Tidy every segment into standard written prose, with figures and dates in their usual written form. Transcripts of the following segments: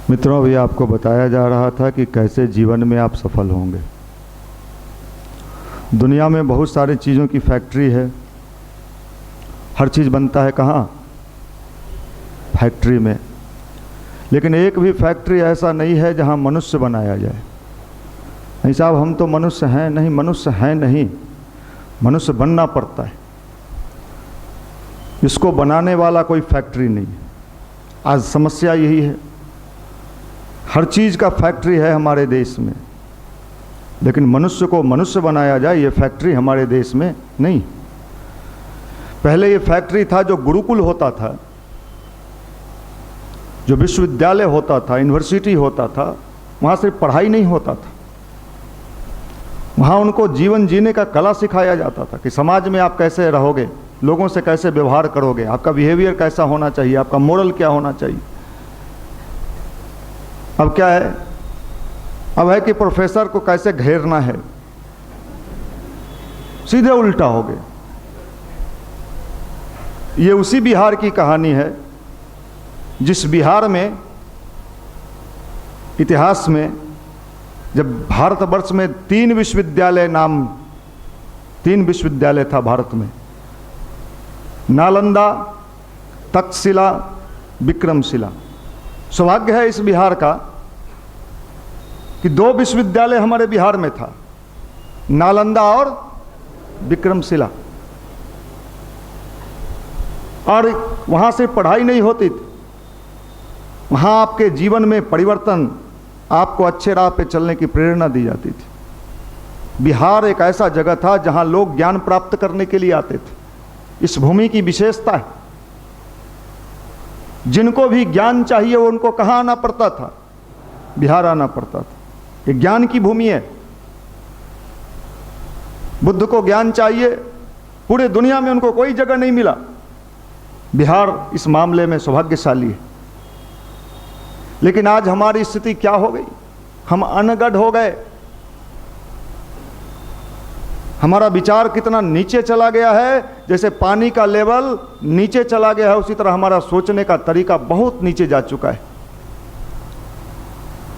मित्रों, अभी आपको बताया जा रहा था कि कैसे जीवन में आप सफल होंगे। दुनिया में बहुत सारी चीज़ों की फैक्ट्री है। हर चीज़ बनता है कहाँ? फैक्ट्री में। लेकिन एक भी फैक्ट्री ऐसा नहीं है जहाँ मनुष्य बनाया जाए। नहीं साहब, हम तो मनुष्य हैं नहीं, मनुष्य हैं नहीं, मनुष्य बनना पड़ता है। इसको बनाने वाला कोई फैक्ट्री नहीं है। आज समस्या यही है, हर चीज़ का फैक्ट्री है हमारे देश में, लेकिन मनुष्य को मनुष्य बनाया जाए ये फैक्ट्री हमारे देश में नहीं। पहले ये फैक्ट्री था जो गुरुकुल होता था, जो विश्वविद्यालय होता था, यूनिवर्सिटी होता था, वहाँ सिर्फ पढ़ाई नहीं होता था, वहाँ उनको जीवन जीने का कला सिखाया जाता था कि समाज में आप कैसे रहोगे, लोगों से कैसे व्यवहार करोगे, आपका बिहेवियर कैसा होना चाहिए, आपका मोरल क्या होना चाहिए। अब क्या है? अब है कि प्रोफेसर को कैसे घेरना है, सीधे उल्टा हो गए। ये उसी बिहार की कहानी है जिस बिहार में इतिहास में जब भारतवर्ष में तीन विश्वविद्यालय था भारत में, नालंदा, तक्षशिला, विक्रमशिला। सौभाग्य है इस बिहार का कि दो विश्वविद्यालय हमारे बिहार में था, नालंदा और विक्रमशिला। और वहाँ से पढ़ाई नहीं होती थी, वहाँ आपके जीवन में परिवर्तन, आपको अच्छे राह पे चलने की प्रेरणा दी जाती थी। बिहार एक ऐसा जगह था जहाँ लोग ज्ञान प्राप्त करने के लिए आते थे। इस भूमि की विशेषता है, जिनको भी ज्ञान चाहिए वो उनको कहाँ आना पड़ता था? बिहार आना पड़ता था। ये ज्ञान की भूमि है। बुद्ध को ज्ञान चाहिए, पूरे दुनिया में उनको कोई जगह नहीं मिला। बिहार इस मामले में सौभाग्यशाली है। लेकिन आज हमारी स्थिति क्या हो गई? हम अनगढ़ हो गए। हमारा विचार कितना नीचे चला गया है, जैसे पानी का लेवल नीचे चला गया है उसी तरह हमारा सोचने का तरीका बहुत नीचे जा चुका है।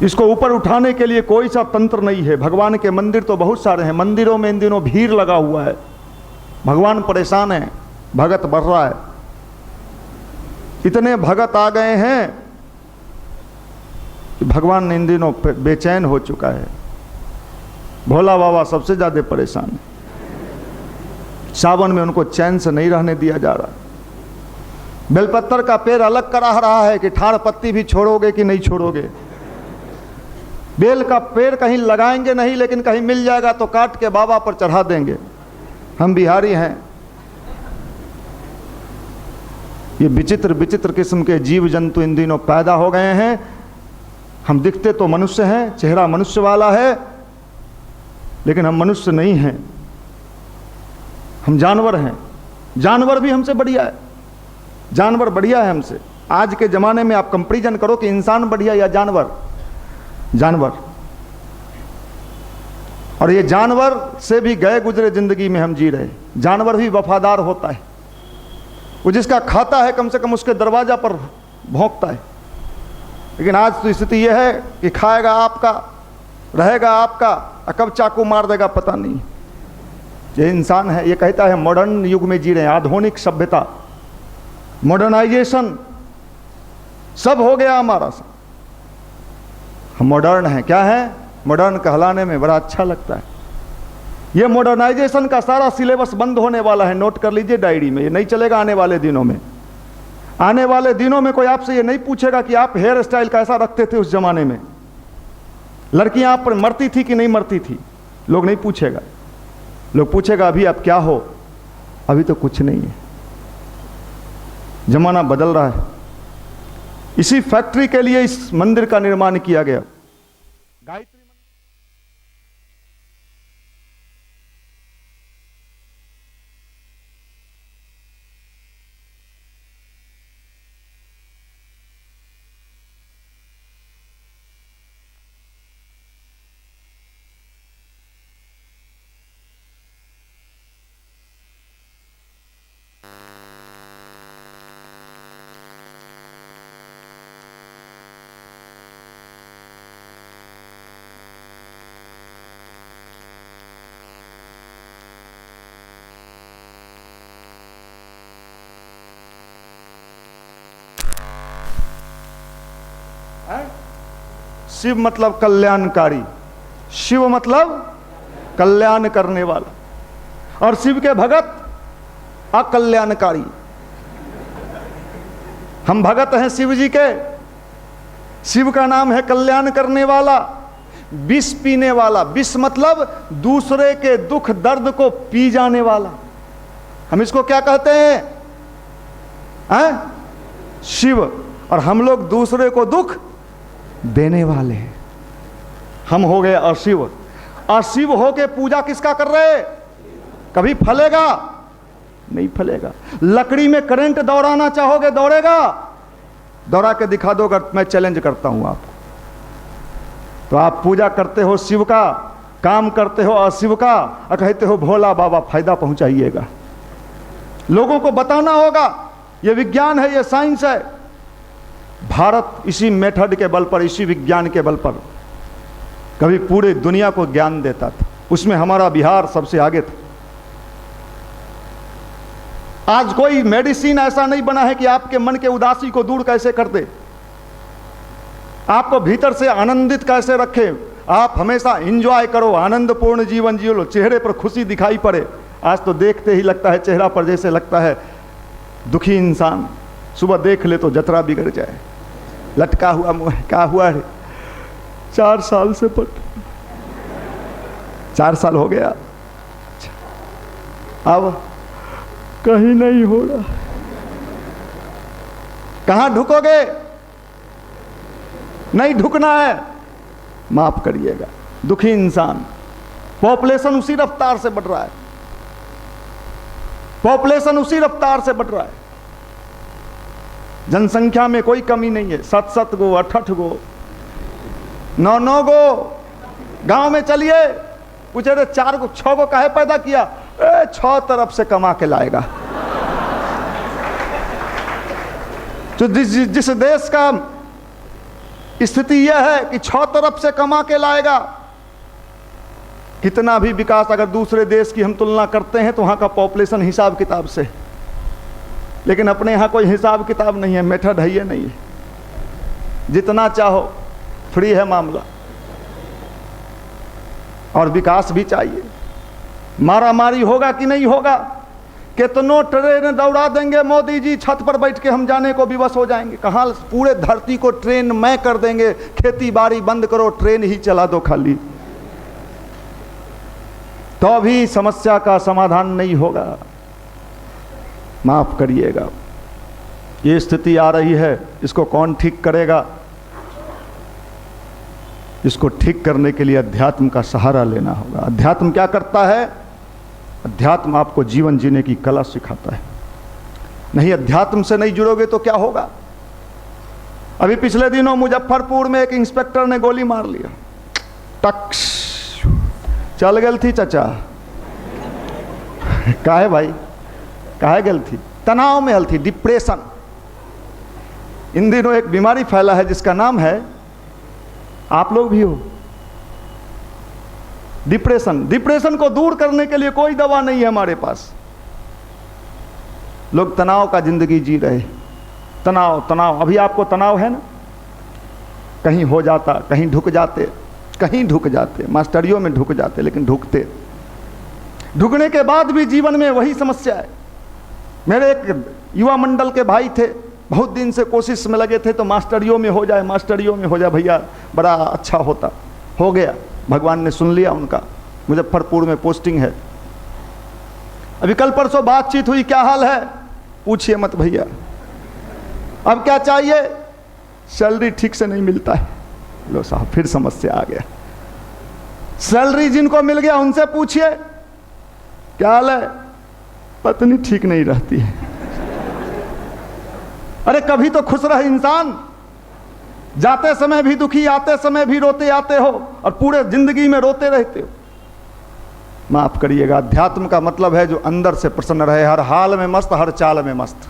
इसको ऊपर उठाने के लिए कोई सा तंत्र नहीं है। भगवान के मंदिर तो बहुत सारे हैं, मंदिरों में इन दिनों भीड़ लगा हुआ है, भगवान परेशान है, भगत बढ़ रहा है। इतने भगत आ गए हैं कि भगवान इन दिनों बेचैन हो चुका है। भोला बाबा सबसे ज़्यादा परेशान है। सावन में उनको चैन से नहीं रहने दिया जा रहा। बेलपत्तर का पेड़ अलग करा रहा है कि ठाड़ पत्ती भी छोड़ोगे कि नहीं छोड़ोगे। बेल का पेड़ कहीं लगाएंगे नहीं, लेकिन कहीं मिल जाएगा तो काट के बाबा पर चढ़ा देंगे। हम बिहारी हैं। ये विचित्र विचित्र किस्म के जीव जंतु इन दिनों पैदा हो गए हैं। हम दिखते तो मनुष्य हैं, चेहरा मनुष्य वाला है, लेकिन हम मनुष्य नहीं हैं, हम जानवर हैं। जानवर भी हमसे बढ़िया है, जानवर बढ़िया है हमसे। आज के ज़माने में आप कंपैरिजन करो कि इंसान बढ़िया या जानवर। जानवर। और ये जानवर से भी गए गुजरे जिंदगी में हम जी रहे। जानवर भी वफादार होता है, वो जिसका खाता है कम से कम उसके दरवाजा पर भौंकता है। लेकिन आज तो स्थिति यह है कि खाएगा आपका, रहेगा आपका, कब चाकू मार देगा पता नहीं। ये इंसान है। ये कहता है मॉडर्न युग में जी रहे हैं, आधुनिक सभ्यता, मॉडर्नाइजेशन सब हो गया हमारा। हम मॉडर्न हैं। क्या है? मॉडर्न कहलाने में बड़ा अच्छा लगता है। ये मॉडर्नाइजेशन का सारा सिलेबस बंद होने वाला है। नोट कर लीजिए डायरी में, ये नहीं चलेगा आने वाले दिनों में। आने वाले दिनों में कोई आपसे ये नहीं पूछेगा कि आप हेयर स्टाइल कैसा रखते थे उस जमाने में, लड़कियां आप पर मरती थी कि नहीं मरती थी, लोग नहीं पूछेगा। लोग पूछेगा अभी आप क्या हो? अभी तो कुछ नहीं है। जमाना बदल रहा है। इसी फैक्ट्री के लिए इस मंदिर का निर्माण किया गया। गायत्री शिव मतलब कल्याणकारी, शिव मतलब कल्याण करने वाला, और शिव के भगत अकल्याणकारी। हम भगत हैं शिव जी के। शिव का नाम है कल्याण करने वाला, विष पीने वाला। विष मतलब दूसरे के दुख दर्द को पी जाने वाला। हम इसको क्या कहते हैं? शिव। और हम लोग दूसरे को दुख देने वाले हैं। हम हो गए अशिव। अशिव होके पूजा किसका कर रहे? कभी फलेगा? नहीं फलेगा। लकड़ी में करंट दौड़ाना चाहोगे, दौड़ेगा? दौड़ा के दिखा दो अगर मैं चैलेंज करता हूं आपको। तो आप पूजा करते हो शिव का, काम करते हो अशिव का, और कहते हो भोला बाबा फायदा पहुंचाइएगा। लोगों को बताना होगा ये विज्ञान है, ये साइंस है। भारत इसी मेथड के बल पर, इसी विज्ञान के बल पर कभी पूरे दुनिया को ज्ञान देता था। उसमें हमारा बिहार सबसे आगे था। आज कोई मेडिसिन ऐसा नहीं बना है कि आपके मन के उदासी को दूर कैसे कर दे, आपको भीतर से आनंदित कैसे रखे। आप हमेशा एंजॉय करो, आनंदपूर्ण जीवन जियो लो, चेहरे पर खुशी दिखाई पड़े। आज तो देखते ही लगता है चेहरा पर जैसे लगता है दुखी इंसान। सुबह देख ले तो जतरा बिगड़ जाए, लटका हुआ मुंह, क्या हुआ है? 4 साल से 4 साल हो गया, अब कहीं नहीं हो रहा। कहां ढुकोगे? नहीं ढुकना है, माफ करिएगा। दुखी इंसान। पॉपुलेशन उसी रफ्तार से बढ़ रहा है, पॉपुलेशन उसी रफ्तार से बढ़ रहा है। जनसंख्या में कोई कमी नहीं है। 7 गो, 8 गो, 9 गो। गांव में चलिए, पूछे रे 4 गो 6 गो काहे पैदा किया? 6 तरफ से कमा के लाएगा। तो जिस देश का स्थिति यह है कि 6 तरफ से कमा के लाएगा, कितना भी विकास अगर दूसरे देश की हम तुलना करते हैं तो वहां का पॉपुलेशन हिसाब किताब से, लेकिन अपने यहां कोई हिसाब किताब नहीं है, मेथड है ये नहीं है। जितना चाहो फ्री है मामला, और विकास भी चाहिए। मारा मारी होगा कि नहीं होगा? कितनों ट्रेन दौड़ा देंगे मोदी जी, छत पर बैठ के हम जाने को विवश हो जाएंगे। कहाँ पूरे धरती को ट्रेन में कर देंगे। खेती बाड़ी बंद करो, ट्रेन ही चला दो खाली, तो भी समस्या का समाधान नहीं होगा। माफ करिएगा, ये स्थिति आ रही है, इसको कौन ठीक करेगा? इसको ठीक करने के लिए अध्यात्म का सहारा लेना होगा। अध्यात्म क्या करता है? अध्यात्म आपको जीवन जीने की कला सिखाता है। नहीं, अध्यात्म से नहीं जुड़ोगे तो क्या होगा? अभी पिछले दिनों मुजफ्फरपुर में एक इंस्पेक्टर ने गोली मार लिया, टक्स चल गल थी चाचा। काहे भाई, काहे गल थी? तनाव में हल थी, डिप्रेशन। इन दिनों एक बीमारी फैला है जिसका नाम है, आप लोग भी हो, डिप्रेशन। डिप्रेशन को दूर करने के लिए कोई दवा नहीं है हमारे पास। लोग तनाव का जिंदगी जी रहे। तनाव तनाव, अभी आपको तनाव है ना? कहीं हो जाता, कहीं ढुक जाते, कहीं ढुक जाते, मास्टरियों में ढुक जाते, लेकिन ढुकते। ढुकने के बाद भी जीवन में वही समस्या है। मेरे एक युवा मंडल के भाई थे, बहुत दिन से कोशिश में लगे थे तो मास्टरियों में हो जाए, मास्टरियों में हो जाए भैया, बड़ा अच्छा होता। हो गया, भगवान ने सुन लिया उनका। मुजफ्फरपुर में पोस्टिंग है। अभी कल परसों बातचीत हुई, क्या हाल है? पूछिए मत भैया। अब क्या चाहिए? सैलरी ठीक से नहीं मिलता है। लो साहब, फिर समस्या आ गया। सैलरी जिनको मिल गया उनसे पूछिए क्या हाल है? पत्नी ठीक नहीं रहती है। अरे कभी तो खुश रहे इंसान। जाते समय भी दुखी, आते समय भी रोते आते हो, और पूरे जिंदगी में रोते रहते हो। माफ करिएगा, अध्यात्म का मतलब है जो अंदर से प्रसन्न रहे, हर हाल में मस्त, हर चाल में मस्त,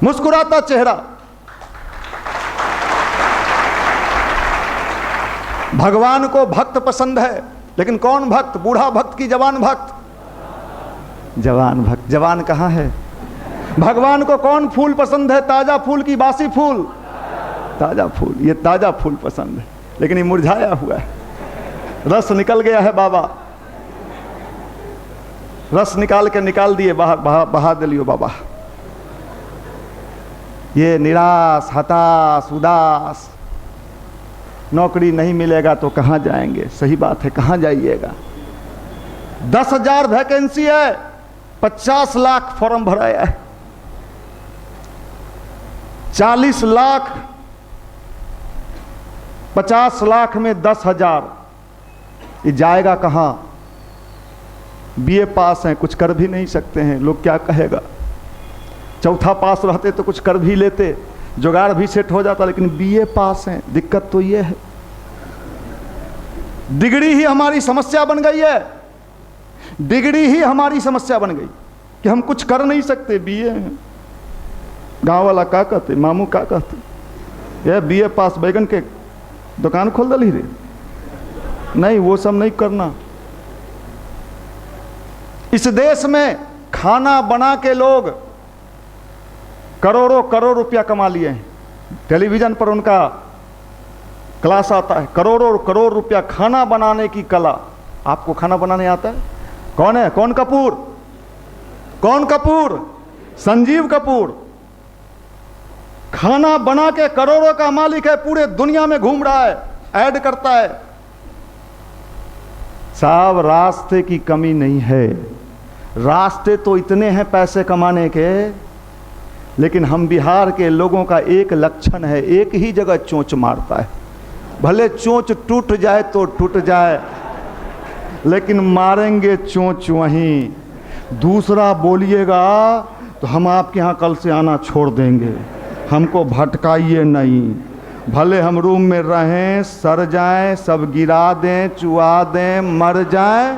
मुस्कुराता चेहरा। भगवान को भक्त पसंद है, लेकिन कौन भक्त? बूढ़ा भक्त की जवान भक्त? जवान भक्त। जवान कहाँ है? भगवान को कौन फूल पसंद है? ताजा फूल की बासी फूल? ताज़ा फूल, ये ताज़ा फूल पसंद है, लेकिन ये मुरझाया हुआ है, रस निकल गया है बाबा, रस निकाल के निकाल दिए, बहा दिलियो बाबा। ये निराश, हताश, उदास, नौकरी नहीं मिलेगा तो कहाँ जाएंगे? सही बात है, कहाँ जाइएगा? 10,000 वैकेंसी है, 50 लाख फॉर्म भराया है, 40 लाख, 50 लाख में 10,000, ये जाएगा कहाँ? बीए पास हैं, कुछ कर भी नहीं सकते हैं, लोग क्या कहेगा? चौथा पास रहते तो कुछ कर भी लेते, जुगाड़ भी सेट हो जाता, लेकिन बीए पास हैं। दिक्कत तो ये है, डिग्री ही हमारी समस्या बन गई है, डिग्री ही हमारी समस्या बन गई कि हम कुछ कर नहीं सकते, बीए हैं। गांव वाला क्या कहते, मामू क्या कहते, ये बीए पास बैगन के दुकान खोल दली रे, नहीं वो सब नहीं करना। इस देश में खाना बना के लोग करोड़ों करोड़ रुपया कमा लिए हैं, टेलीविजन पर उनका क्लास आता है, करोड़ों करोड़ रुपया खाना बनाने की कला। आपको खाना बनाने आता है? कौन है? कौन कपूर? कौन कपूर? संजीव कपूर। खाना बना के करोड़ों का मालिक है, पूरे दुनिया में घूम रहा है, ऐड करता है। साहब रास्ते की कमी नहीं है, रास्ते तो इतने हैं पैसे कमाने के, लेकिन हम बिहार के लोगों का एक लक्षण है, एक ही जगह चोंच मारता है। भले चोंच टूट जाए तो टूट जाए, लेकिन मारेंगे चोंच वहीं। दूसरा बोलिएगा तो हम आपके यहाँ कल से आना छोड़ देंगे, हमको भटकाइए नहीं। भले हम रूम में रहें, सर जाएं, सब गिरा दें, चुआ दें, मर जाएं।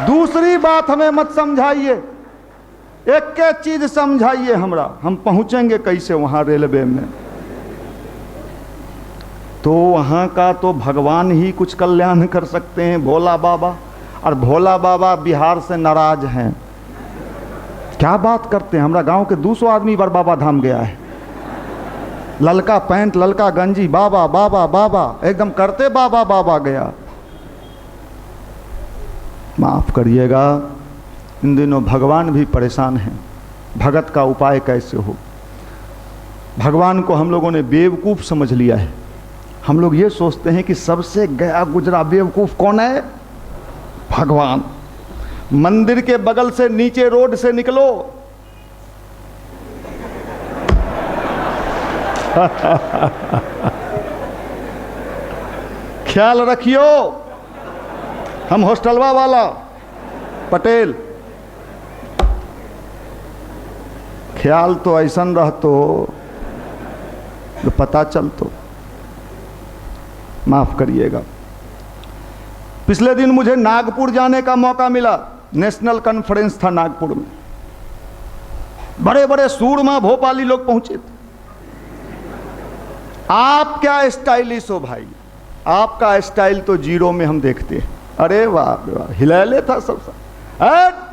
दूसरी बात हमें मत समझाइए, एक एक चीज समझाइए हमरा, हम पहुंचेंगे कैसे वहां रेलवे में? तो वहां का तो भगवान ही कुछ कल्याण कर सकते हैं, भोला बाबा। और भोला बाबा बिहार से नाराज हैं। क्या बात करते हैं? हमरा गांव के 200 आदमी बार बाबा धाम गया है, ललका पैंट, ललका गंजी, बाबा बाबा बाबा, एकदम करते बाबा बाबा गया। माफ करिएगा, इन दिनों भगवान भी परेशान हैं, भगत का उपाय कैसे हो? भगवान को हम लोगों ने बेवकूफ़ समझ लिया है। हम लोग ये सोचते हैं कि सबसे गया गुजरा बेवकूफ़ कौन है? भगवान। मंदिर के बगल से नीचे रोड से निकलो, ख्याल रखियो, हम हॉस्टलवा वाला पटेल, ख्याल तो ऐसा रहतो तो पता चलतो। माफ करिएगा, पिछले दिन मुझे नागपुर जाने का मौका मिला, नेशनल कॉन्फ्रेंस था नागपुर में, बड़े बड़े सूरमा भोपाली लोग पहुंचे थे। आप क्या स्टाइलिश हो भाई, आपका स्टाइल तो जीरो में हम देखते हैं। अरे वाह वाह, हिलैले था सब,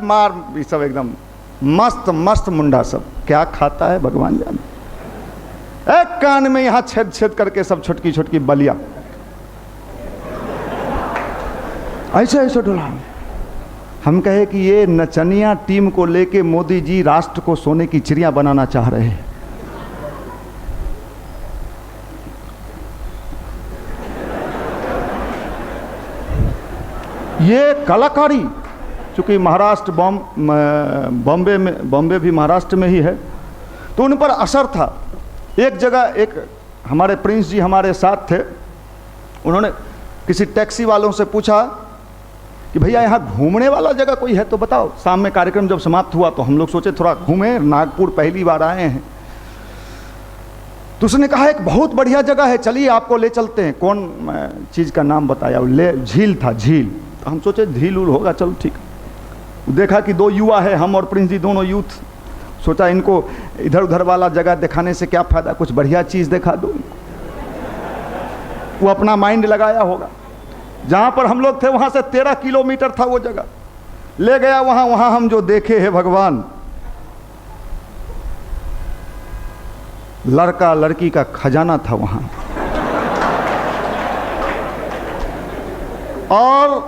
मार भी सब एकदम मस्त मस्त मुंडा, सब क्या खाता है भगवान जाने। एक कान में यहां छेद छेद करके सब छोटकी छोटकी बलिया, ऐसे ऐसे डोला। हम कहे कि ये नचनिया टीम को लेके मोदी जी राष्ट्र को सोने की चिड़िया बनाना चाह रहे हैं। ये कलाकारी, चूँकि महाराष्ट्र बॉम्बे भी महाराष्ट्र में ही है, तो उन पर असर था। एक जगह एक हमारे प्रिंस जी हमारे साथ थे, उन्होंने किसी टैक्सी वालों से पूछा कि भैया यहाँ घूमने वाला जगह कोई है तो बताओ। शाम में कार्यक्रम जब समाप्त हुआ तो हम लोग सोचे थोड़ा घूमें, नागपुर पहली बार आए हैं। तो उसने कहा एक बहुत बढ़िया जगह है, चलिए आपको ले चलते हैं। कौन चीज़ का नाम बताया? ले झील था, झील। तो हम सोचे झील उल होगा, चलो ठीक। देखा कि दो युवा है, हम और प्रिंस जी दोनों यूथ, सोचा इनको इधर उधर वाला जगह दिखाने से क्या फ़ायदा, कुछ बढ़िया चीज़ दिखा दो। वो अपना माइंड लगाया होगा। जहाँ पर हम लोग थे वहाँ से 13 किलोमीटर था वो जगह, ले गया वहाँ हम जो देखे हैं भगवान, लड़का लड़की का खजाना था वहां। और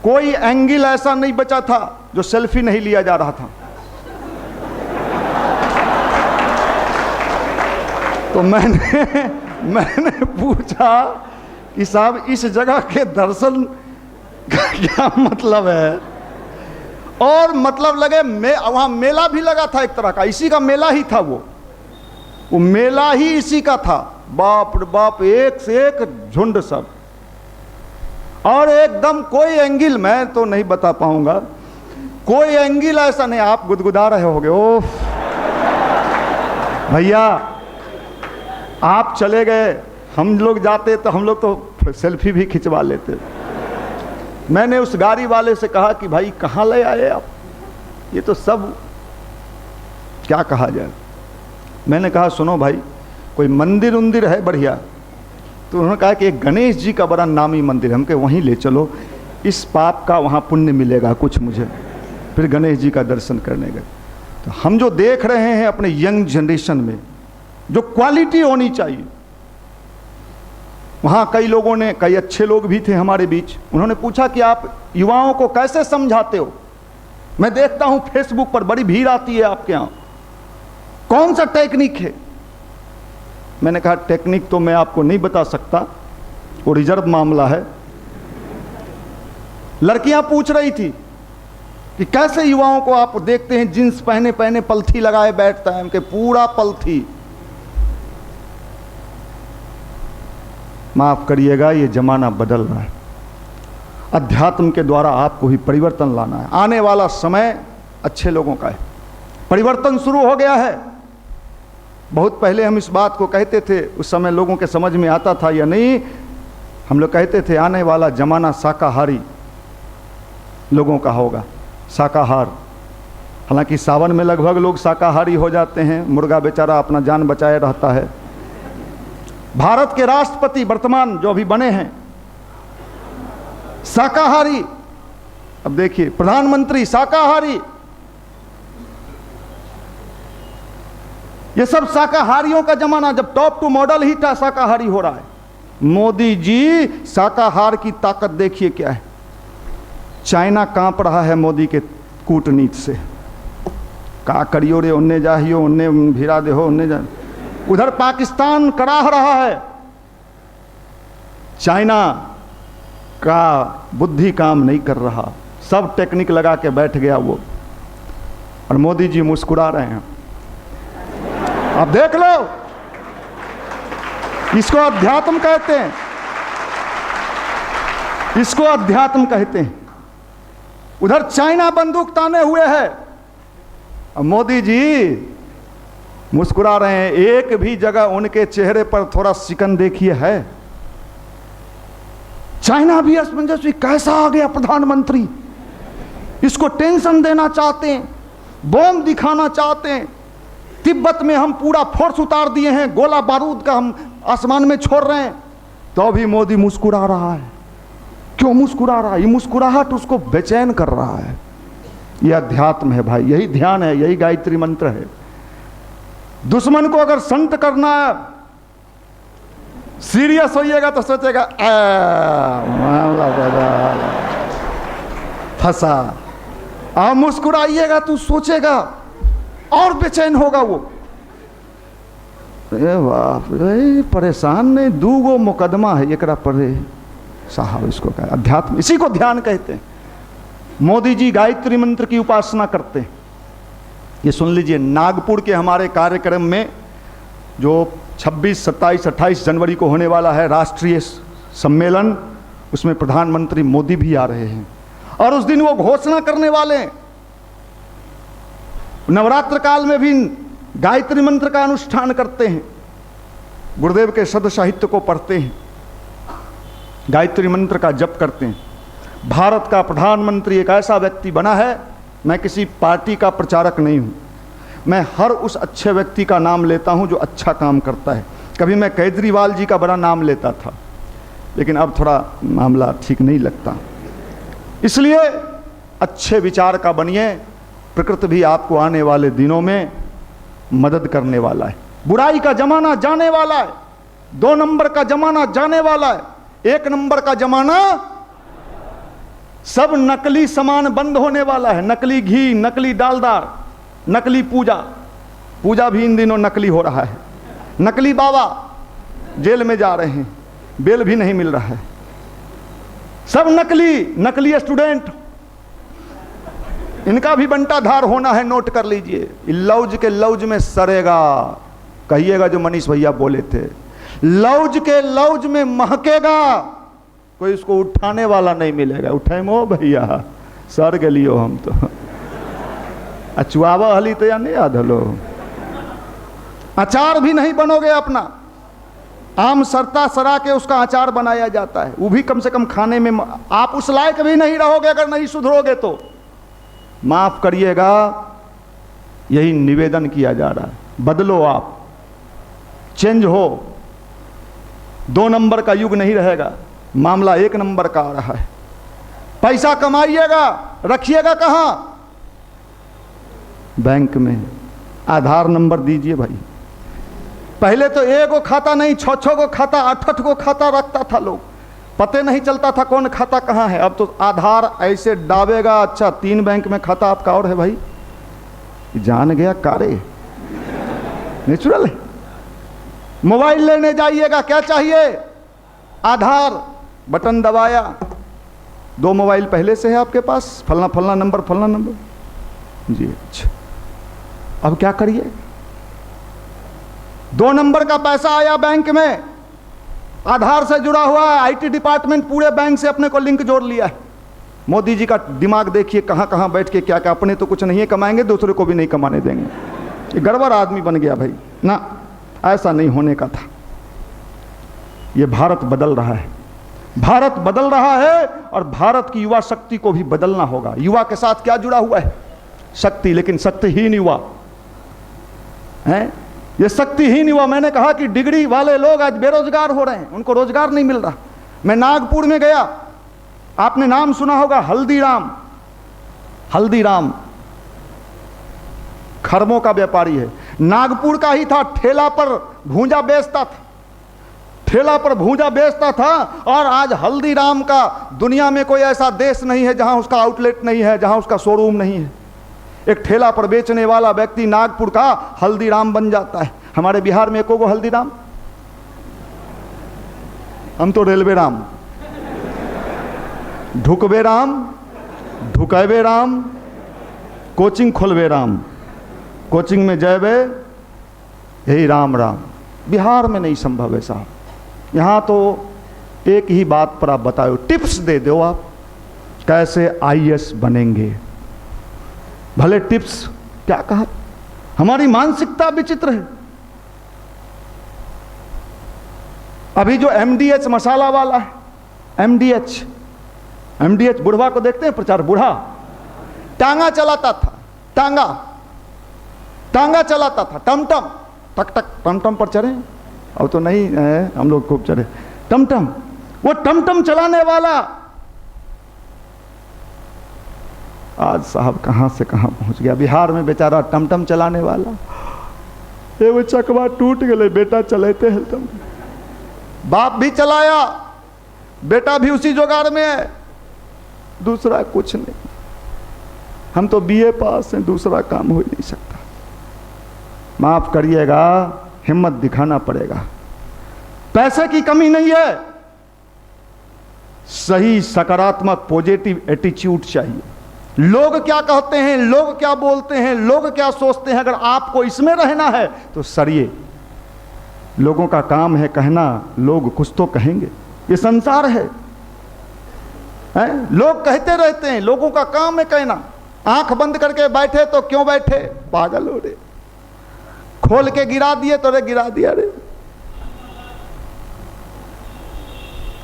कोई एंगल ऐसा नहीं बचा था जो सेल्फी नहीं लिया जा रहा था। तो मैंने पूछा कि साहब इस जगह के दर्शन का क्या मतलब है? और मतलब लगे वहां मेला भी लगा था एक तरह का, इसी का मेला ही था वो मेला ही इसी का था। बाप रे बाप, एक से एक झुंड सब, और एकदम कोई एंगल, मैं तो नहीं बता पाऊंगा, कोई एंगल ऐसा नहीं। आप गुदगुदा रहे होगे, ओह भैया आप चले गए, हम लोग जाते तो हम लोग तो सेल्फी भी खिंचवा लेते। मैंने उस गाड़ी वाले से कहा कि भाई कहाँ ले आए आप, ये तो सब क्या कहा जाए। मैंने कहा सुनो भाई, कोई मंदिर उंदिर है बढ़िया? तो उन्होंने कहा कि एक गणेश जी का बड़ा नामी मंदिर है, हमके वहीं ले चलो, इस पाप का वहाँ पुण्य मिलेगा कुछ मुझे। फिर गणेश जी का दर्शन करने गए। तो हम जो देख रहे हैं अपने यंग जनरेशन में जो क्वालिटी होनी चाहिए, वहाँ कई लोगों ने, कई अच्छे लोग भी थे हमारे बीच, उन्होंने पूछा कि आप युवाओं को कैसे समझाते हो? मैं देखता हूँ फेसबुक पर बड़ी भीड़ आती है आपके यहाँ, कौन सा टेक्निक है? मैंने कहा टेक्निक तो मैं आपको नहीं बता सकता, वो रिजर्व मामला है। लड़कियां पूछ रही थी कि कैसे युवाओं को आप देखते हैं जींस पहने पहने पलथी लगाए बैठता है, उनके पूरा पलथी। माफ करिएगा, ये जमाना बदल रहा है, अध्यात्म के द्वारा आपको ही परिवर्तन लाना है। आने वाला समय अच्छे लोगों का है, परिवर्तन शुरू हो गया है। बहुत पहले हम इस बात को कहते थे, उस समय लोगों के समझ में आता था या नहीं, हम लोग कहते थे आने वाला जमाना शाकाहारी लोगों का होगा, शाकाहार। हालांकि सावन में लगभग लोग शाकाहारी हो जाते हैं, मुर्गा बेचारा अपना जान बचाए रहता है। भारत के राष्ट्रपति वर्तमान जो अभी बने हैं शाकाहारी, अब देखिए प्रधानमंत्री शाकाहारी, ये सब शाकाहारियों का जमाना, जब टॉप टू मॉडल ही था शाकाहारी हो रहा है। मोदी जी शाकाहार की ताकत देखिए क्या है, चाइना कांप रहा है मोदी के कूटनीति से। का करियो रे, उन्ने जाहियो, उन्ने भिरा दे हो, उन्ने जा। उधर पाकिस्तान कराह रहा है, चाइना का बुद्धि काम नहीं कर रहा, सब टेक्निक लगा के बैठ गया वो, और मोदी जी मुस्कुरा रहे हैं। अब देख लो, इसको अध्यात्म कहते हैं, इसको अध्यात्म कहते हैं। उधर चाइना बंदूक ताने हुए है और मोदी जी मुस्कुरा रहे हैं। एक भी जगह उनके चेहरे पर थोड़ा शिकन देखिए है। चाइना भी असमंजस में, कैसा आ गया प्रधानमंत्री, इसको टेंशन देना चाहते हैं, बॉम्ब दिखाना चाहते हैं। तिब्बत में हम पूरा फोर्स उतार दिए हैं, गोला बारूद का हम आसमान में छोड़ रहे हैं, तो भी मोदी मुस्कुरा रहा है। क्यों मुस्कुरा रहा है? ये मुस्कुराहट उसको बेचैन कर रहा है। ये अध्यात्म है भाई, यही ध्यान है, यही गायत्री मंत्र है। दुश्मन को अगर संत करना है, सीरियस होइएगा तो सोचेगा मामला फंसा, और मुस्कुराइएगा तो सोचेगा और बेचैन होगा वो। बाप रे, परेशान नहीं, दूगो मुकदमा है एकरा परे साहब, इसको कहा अध्यात्म, इसी को ध्यान कहते हैं। मोदी जी गायत्री मंत्र की उपासना करते हैं। ये सुन लीजिए, नागपुर के हमारे कार्यक्रम में जो 26, 27, 28 जनवरी को होने वाला है राष्ट्रीय सम्मेलन, उसमें प्रधानमंत्री मोदी भी आ रहे हैं, और उस दिन वो घोषणा करने वाले हैं। नवरात्र काल में भी गायत्री मंत्र का अनुष्ठान करते हैं, गुरुदेव के शब्द साहित्य को पढ़ते हैं, गायत्री मंत्र का जप करते हैं। भारत का प्रधानमंत्री एक ऐसा व्यक्ति बना है, मैं किसी पार्टी का प्रचारक नहीं हूं, मैं हर उस अच्छे व्यक्ति का नाम लेता हूं जो अच्छा काम करता है। कभी मैं केजरीवाल जी का बड़ा नाम लेता था, लेकिन अब थोड़ा मामला ठीक नहीं लगता। इसलिए अच्छे विचार का बनिए, प्रकृति भी आपको आने वाले दिनों में मदद करने वाला है। बुराई का जमाना जाने वाला है, 2 नंबर का जमाना जाने वाला है, 1 नंबर का जमाना। सब नकली सामान बंद होने वाला है, नकली घी, नकली डालडा, नकली पूजा। पूजा भी इन दिनों नकली हो रहा है। नकली बाबा जेल में जा रहे हैं, बेल भी नहीं मिल रहा है। सब नकली, नकली स्टूडेंट, इनका भी बंटाधार होना है, नोट कर लीजिए। लौज के लौज में सरेगा, कहिएगा जो मनीष भैया बोले थे, लौज के लौज में महकेगा, कोई इसको उठाने वाला नहीं मिलेगा। उठाए मो भैया, सर के लियो हम तो अचुआवा हली तो या नहीं याद हलो। अचार भी नहीं बनोगे अपना, आम सरता सरा के उसका अचार बनाया जाता है, वो भी कम से कम खाने में आप उस लायक भी नहीं रहोगे अगर नहीं सुधरोगे तो। माफ करिएगा, यही निवेदन किया जा रहा है। बदलो, आप चेंज हो। 2 नंबर का युग नहीं रहेगा, मामला 1 नंबर का आ रहा है। पैसा कमाइएगा, रखिएगा कहां? बैंक में। आधार नंबर दीजिए भाई। पहले तो 1 खाता नहीं, 6 को खाता, 8 को खाता रखता था लोग, पते नहीं चलता था कौन खाता कहां है। अब तो आधार ऐसे डाबेगा, अच्छा 3 बैंक में खाता आपका और है भाई, जान गया कारे, नेचुरल है। मोबाइल लेने जाइएगा, क्या चाहिए? आधार, बटन दबाया, 2 मोबाइल पहले से है आपके पास, फलना फलना नंबर, फलना नंबर जी। अच्छा, अब क्या करिए? 2 नंबर का पैसा आया बैंक में, आधार से जुड़ा हुआ है, आईटी डिपार्टमेंट पूरे बैंक से अपने को लिंक जोड़ लिया है। मोदी जी का दिमाग देखिए, कहां कहां बैठ के क्या क्या, अपने तो कुछ नहीं है कमाएंगे, दूसरे को भी नहीं कमाने देंगे। ये गड़बड़ आदमी बन गया भाई ना, ऐसा नहीं होने का था। ये भारत बदल रहा है, भारत बदल रहा है, और भारत की युवा शक्ति को भी बदलना होगा। युवा के साथ क्या जुड़ा हुआ है? शक्ति, लेकिन शक्तिहीन युवा है। ये शक्तिहीन युवा, मैंने कहा कि डिग्री वाले लोग आज बेरोजगार हो रहे हैं, उनको रोजगार नहीं मिल रहा। मैं नागपुर में गया, आपने नाम सुना होगा हल्दीराम। हल्दीराम खरबों का व्यापारी है, नागपुर का ही था, ठेला पर भूंजा बेचता था, ठेला पर भूंजा बेचता था। और आज हल्दीराम का दुनिया में कोई ऐसा देश नहीं है जहां उसका आउटलेट नहीं है, जहां उसका शोरूम नहीं है। एक ठेला पर बेचने वाला व्यक्ति नागपुर का हल्दीराम बन जाता है। हमारे बिहार में एको गो हल्दीराम, हम तो रेलवे राम, ढुकबे राम, ढुकैबे राम, कोचिंग खोलबे राम, कोचिंग में जयबे, यही राम राम। बिहार में नहीं संभव है साहब। यहाँ तो एक ही बात पर आप बताओ, टिप्स दे दो आप कैसे आईएएस बनेंगे। भले टिप्स क्या कहा, हमारी मानसिकता विचित्र है। अभी जो एमडीएच मसाला वाला है, एमडीएच बुढ़वा को देखते हैं प्रचार, बूढ़ा टांगा चलाता था, टांगा चलाता था, टमटम, टक टक टमटम पर चढ़े, अब तो नहीं है, हम लोग खूब चढ़े टमटम। वो टमटम चलाने वाला आज साहब कहां से कहां पहुंच गया। बिहार में बेचारा टमटम चलाने वाला, ये वो चकवा टूट गए, बेटा चलाते हैं तुम, बाप भी चलाया, बेटा भी उसी जुगाड़ में है, दूसरा कुछ नहीं। हम तो बीए पास हैं, दूसरा काम हो ही नहीं सकता। माफ करिएगा, हिम्मत दिखाना पड़ेगा। पैसे की कमी नहीं है, सही सकारात्मक पॉजिटिव एटीट्यूड चाहिए। लोग क्या कहते हैं, लोग क्या बोलते हैं, लोग क्या सोचते हैं, अगर आपको इसमें रहना है तो सरिए। लोगों का काम है कहना, लोग कुछ तो कहेंगे, ये संसार है। लोग कहते रहते हैं, लोगों का काम है कहना। आंख बंद करके बैठे तो क्यों बैठे, पागल हो रे, खोल के गिरा दिए तो रे गिरा दिया रे।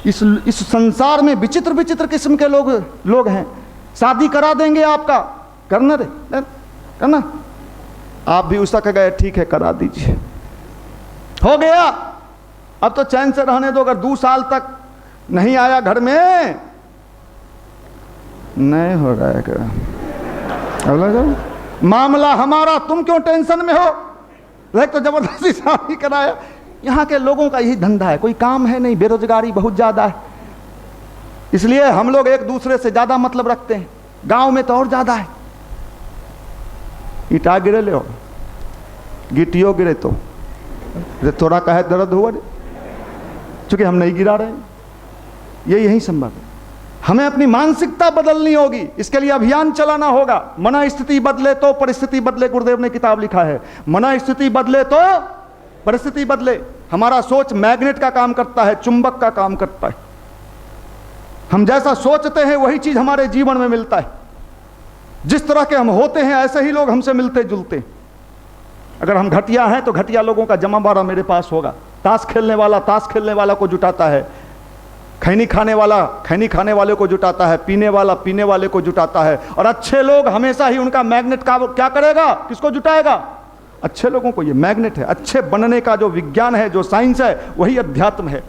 इस संसार में विचित्र विचित्र किस्म के लोग हैं। शादी करा देंगे आपका, करना रे करना, आप भी उसका कह गए ठीक है करा दीजिए, हो गया। अब तो चैन से रहने दो। अगर 2 साल तक नहीं आया घर में, नहीं हो रहा है मामला हमारा, तुम क्यों टेंशन में हो? रहे तो जबरदस्ती शादी कराया। यहाँ के लोगों का यही धंधा है, कोई काम है नहीं, बेरोजगारी बहुत ज़्यादा है, इसलिए हम लोग एक दूसरे से ज़्यादा मतलब रखते हैं। गांव में तो और ज़्यादा है। ईटा गिरे ले हो, गिट्टियों गिरे तो थोड़ा कहे दर्द हुआ, चूंकि हम नहीं गिरा रहे हैं। ये यही संभव है। हमें अपनी मानसिकता बदलनी होगी, इसके लिए अभियान चलाना होगा। मना स्थिति बदले तो परिस्थिति बदले, गुरुदेव ने किताब लिखा है। मना स्थिति बदले तो परिस्थिति बदले। हमारा सोच मैग्नेट का काम करता है, चुंबक का काम करता है। हम जैसा सोचते हैं वही चीज हमारे जीवन में मिलता है। जिस तरह के हम होते हैं ऐसे ही लोग हमसे मिलते जुलते हैं। अगर हम घटिया हैं तो घटिया लोगों का जमावड़ा मेरे पास होगा। ताश खेलने वाला को जुटाता है, खैनी खाने वाले को जुटाता है, पीने वाले को जुटाता है। और अच्छे लोग हमेशा ही उनका मैग्नेट का क्या करेगा, किसको जुटाएगा? अच्छे लोगों को। ये मैग्नेट है। अच्छे बनने का जो विज्ञान है, जो साइंस है, वही अध्यात्म है।